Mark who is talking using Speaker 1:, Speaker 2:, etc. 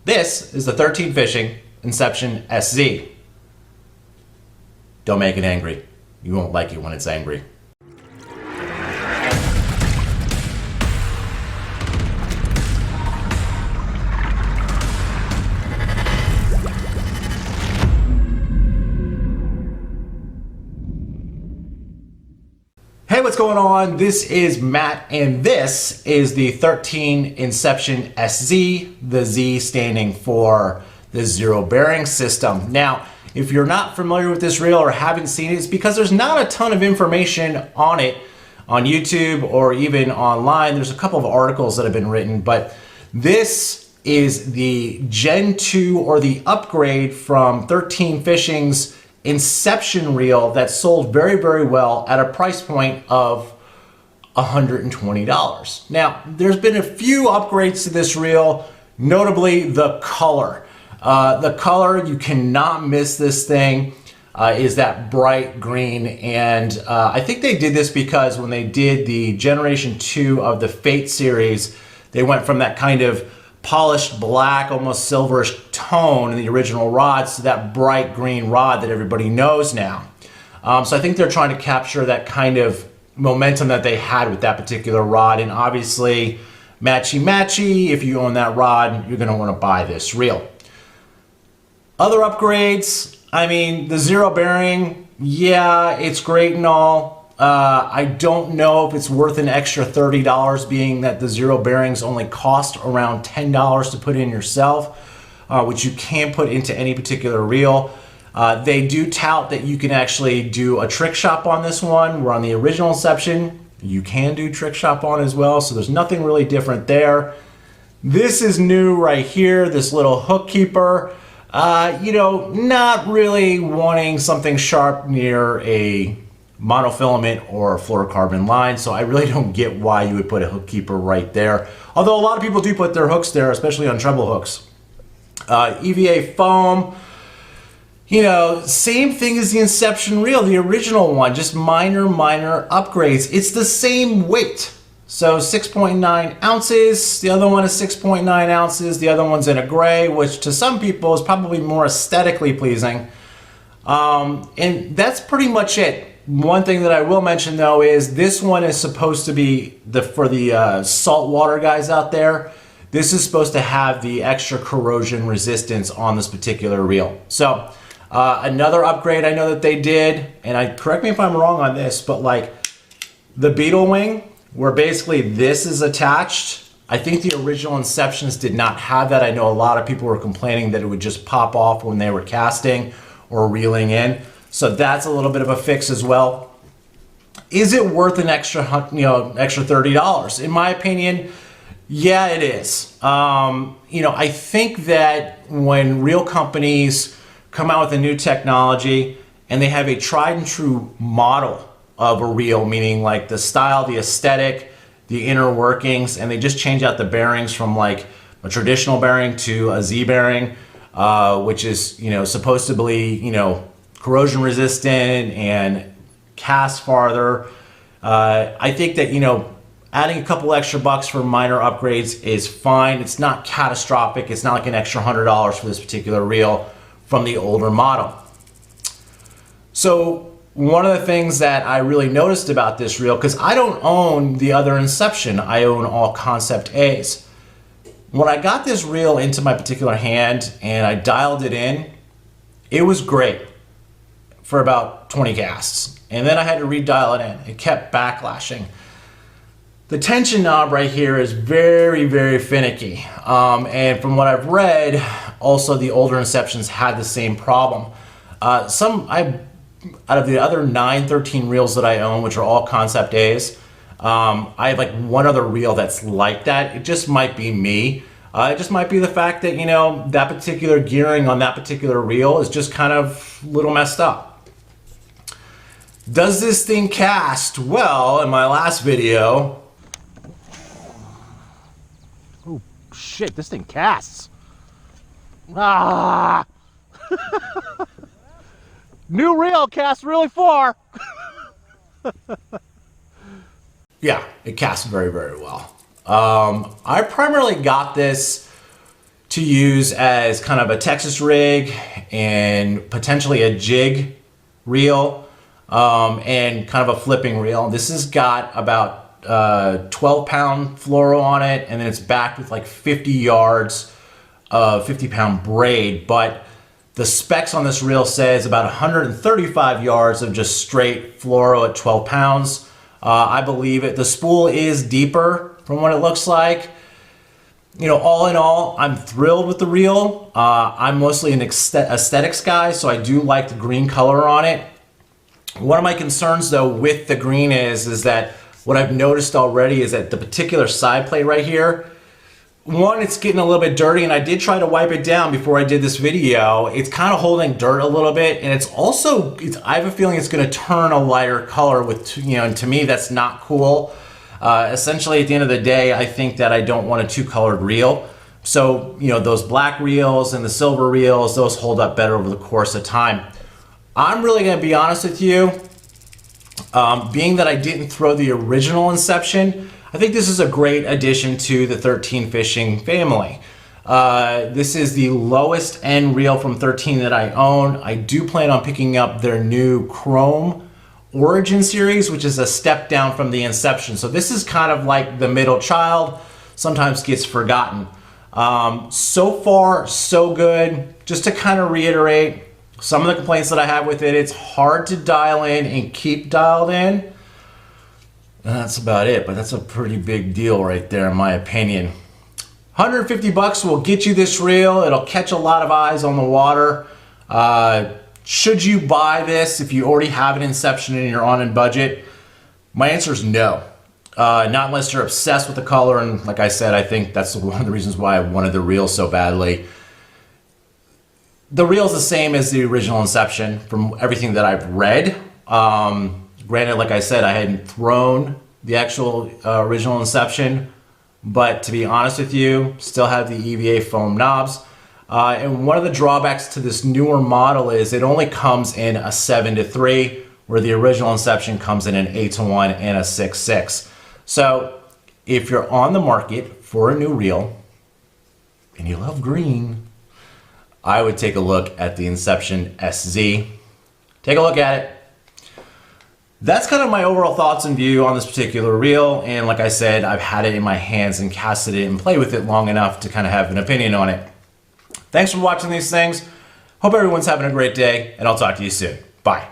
Speaker 1: This is the 13 Fishing Inception SZ. Don't make it angry. You won't like it when it's angry. Hey, what's going on? This is Matt, and this is the 13 Inception SZ, the Z standing for the zero bearing system. Now, if you're not familiar with this reel or haven't seen it, it's because there's not a ton of information on it on YouTube or even online. There's a couple of articles that have been written, but this is the Gen 2 or the upgrade from 13 Fishing's Inception reel that sold very, very well at a price point of $120. Now, there's been a few upgrades to this reel, notably the color. The color, you cannot miss this thing, is that bright green. And I think they did this because when they did the Generation 2 of the Fate series, they went from that kind of polished black, almost silverish tone in the original rods to that bright green rod that everybody knows now. So I think they're trying to capture that kind of momentum that they had with that particular rod. And obviously, matchy-matchy, if you own that rod, you're going to want to buy this reel. Other upgrades, I mean, the zero bearing, yeah, it's great and all. I don't know if it's worth an extra $30, being that the zero bearings only cost around $10 to put in yourself, which you can put into any particular reel. They do tout that you can actually do a trick shop on this one, where on the original Inception, you can do trick shop on as well, so there's nothing really different there. This is new right here, this little hook keeper. You know, not really wanting something sharp near a monofilament or fluorocarbon line, so I really don't get why you would put a hook keeper right there. Although a lot of people do put their hooks there, especially on treble hooks. EVA foam, you know, same thing as the Inception reel, the original one, just minor upgrades. It's the same weight. So 6.9 ounces, the other one is 6.9 ounces, the other one's in a gray, which to some people is probably more aesthetically pleasing. And that's pretty much it. One thing that I will mention though is this one is supposed to be, for the saltwater guys out there, this is supposed to have the extra corrosion resistance on this particular reel. So another upgrade I know that they did, and correct me if I'm wrong on this, but like the beetle wing, where basically this is attached. I think the original Inceptions did not have that. I know a lot of people were complaining that it would just pop off when they were casting or reeling in. So that's a little bit of a fix as well. Is it worth an extra, extra $30? In my opinion, yeah, it is. You know, I think that when reel companies come out with a new technology and they have a tried and true model of a reel, meaning like the style, the aesthetic, the inner workings, and they just change out the bearings from like a traditional bearing to a Z bearing, which is, you know, supposed to be, you know, corrosion resistant and cast farther. I think that, you know, adding a couple extra bucks for minor upgrades is fine. It's not catastrophic. It's not like an extra $100 for this particular reel from the older model. So one of the things that I really noticed about this reel, because I don't own the other Inception, I own all Concept A's. When I got this reel into my particular hand and I dialed it in, it was great for about 20 casts. And then I had to redial it in. It kept backlashing. The tension knob right here is very, very finicky. And from what I've read, also the older Inceptions had the same problem. Out of the other 913 reels that I own, which are all Concept A's, I have like one other reel that's like that. It just might be me. It just might be the fact that, you know, that particular gearing on that particular reel is just kind of a little messed up. Does this thing cast? Well, in my last video... Oh, shit, this thing casts. Ah! New reel casts really far. Yeah, it casts very, very well. I primarily got this to use as kind of a Texas rig and potentially a jig reel, and kind of a flipping reel. This has got about 12-pound fluoro on it, and then it's backed with like 50 yards of 50-pound braid. But the specs on this reel says about 135 yards of just straight fluoro at 12 pounds. I believe it. The spool is deeper from what it looks like. You know, all in all, I'm thrilled with the reel. I'm mostly an aesthetics guy, so I do like the green color on it. One of my concerns though with the green is that what I've noticed already is that the particular side plate right here, one, it's getting a little bit dirty, and I did try to wipe it down before I did this video. It's kind of holding dirt a little bit, and it's also, I have a feeling it's going to turn a lighter color with, you know, and to me that's not cool. Essentially, at the end of the day, I think that I don't want a two-colored reel. So, you know, those black reels and the silver reels, those hold up better over the course of time. I'm really going to be honest with you. Being that I didn't throw the original Inception, I think this is a great addition to the 13 Fishing family. This is the lowest end reel from 13 that I own. I do plan on picking up their new Chrome Origin series, which is a step down from the Inception. So this is kind of like the middle child, sometimes gets forgotten. So far, so good. Just to kind of reiterate some of the complaints that I have with it, it's hard to dial in and keep dialed in. And that's about it, but that's a pretty big deal right there in my opinion. 150 bucks will get you this reel. It'll catch a lot of eyes on the water. Should you buy this if you already have an Inception and you're on a budget? My answer is no. Not unless you're obsessed with the color, and like I said, I think that's one of the reasons why I wanted the reel so badly. The reel's the same as the original Inception from everything that I've read. Granted, like I said, I hadn't thrown the actual original Inception, but to be honest with you, still have the EVA foam knobs. And one of the drawbacks to this newer model is it only comes in a 7-3, where the original Inception comes in an 8-1 and a 6-6. So if you're on the market for a new reel and you love green, I would take a look at the Inception SZ. Take a look at it. That's kind of my overall thoughts and view on this particular reel. And like I said, I've had it in my hands and casted it and played with it long enough to kind of have an opinion on it. Thanks for watching these things. Hope everyone's having a great day, and I'll talk to you soon. Bye.